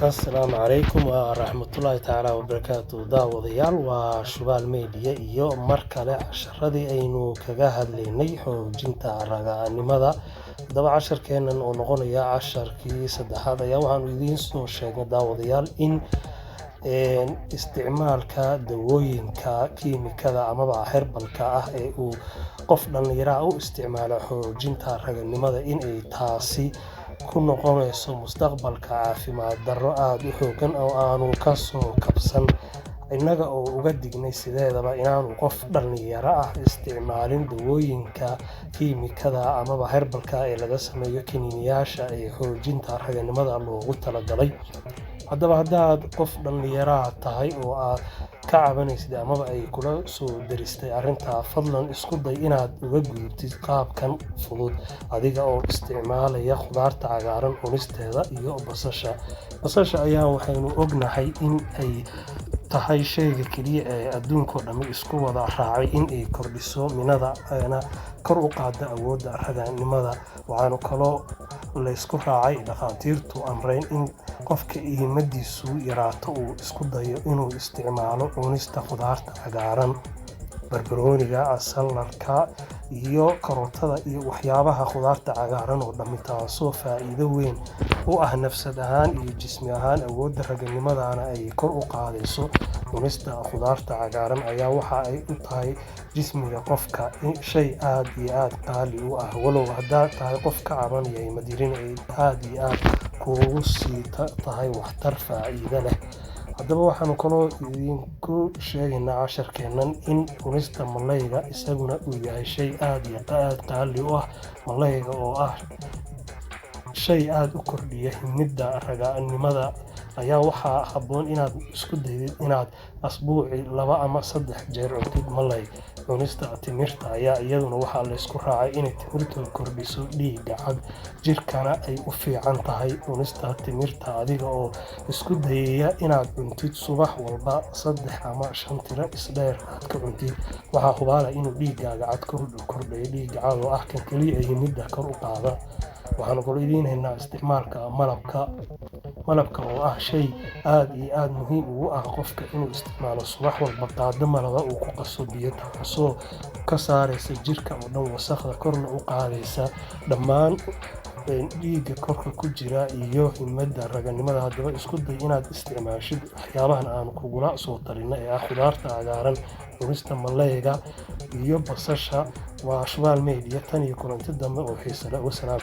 Asalaamu calaykum waraxmatullaahi tacaala wabarakaatu daawadayaal waa Shubaal Media iyo mar kale casharadii aynu kaga hadlaynay xoojinta raganimada casharkeennan oo noqonaya casharkii saddexaad ayaa waxaanu idiin soo sheegnay daawadayaal in isticmaalka dawooyinka kiimikada amaba herbalka ah ee uu qof dhalinyaro u isticmaalo xoojinta raganimada in ay taasi ku noqonayso mustaqbalka caafimaad darro aad u xooggan oo aanu ka soo kabsan innaga oo uga dignay sideedaba inaanu qof dhalinyaro ah isticmaalin dawooyinka kiimikada amaba herbalka ee laga sameeyo kiniiniyaasha ee xoojinta raganimada loogu talagalay. haddaba haddaad qof dhalinyaro tahay oo aad ka cabanaysid amaba ay kula soo daristay arrintaa, fadlan isku day inaad uga gudubtid qaabkan fudud adiga oo isticmaalaya khudaarta cagaaran cunisteeda iyo basasha ayaa waxaynu ognahay in ay tahay shayga keliya ee adduunka oo dhammi isku wada raacay in ay kordhiso minada ayna kor u qaaddo awoodda raganimada. waxaana kaloo laysku raacay dhakhaatiirtu amreen in qofka himadiisu yaraato uu isku dayo inuu isticmaalo cunista khudaarta cagaaran, barbarooniga, saladhka iyo karootada iyo waxyaabaha khudaarta cagaaran oo dhammi, taasoo faa'iido weyn u ah nafsad ahaan iyo jismi ahaan. awoodda raganimadana ay kor u qaadayso. cunista khudaarta cagaaran ayaa waxa ay u tahay jismiga qofka shay aad iyo aad qaali u ah, walow haddaad tahay qof ka cabanaya madirin ay aad iyo aad kuugu sii tahay waxtar faa'iido leh. haddaba waxaanu kaloo idinku sheegaynaa casharkeennan in cunista malayga isaguna uu yahay shay aad iyo aad qaali u ah. malayga oo ah shay aad u kordhiya himada raganimada ayaa waxaa habboon inaad isku daydid inaad asbuucii 2 ama 3 jeer cuntid malay. cunista timirta ayaa iyaduna waxaa laysku raacay inay timirtu kordhiso dhiigga cad jirkana ay u fiican tahay. cunista timirta adiga oo isku dayaya inaad cuntid subax walba 3 ama 5 tiro isdheer aad ka cuntid waxaa hubaala inuu dhiiggaaga cad kordhayo. dhiigga cad oo ah kan keliya ee himada kor u qaada. waxaanu kaloo idiin haynaa isticmaalka malabka oo ah shay aad iyo aad muhiim ugu ah qofka inuu isticmaalo subax walba qaado malaba uu ku qaso biyo, taasoo ka saaraysa jirka oo dhan wasakhda korna u qaadaysa dhammaan dhiigga korka ku jira iyo himada raganimada. haddaba isku day inaad isticmaashid waxyaabahan aan kugula soo talinay ee ah khudaarta cagaaran, cunista malayga iyo basasha. waa Shubaal Media, tan iyo kulanti dambe oo xiiso leh. wasalaam.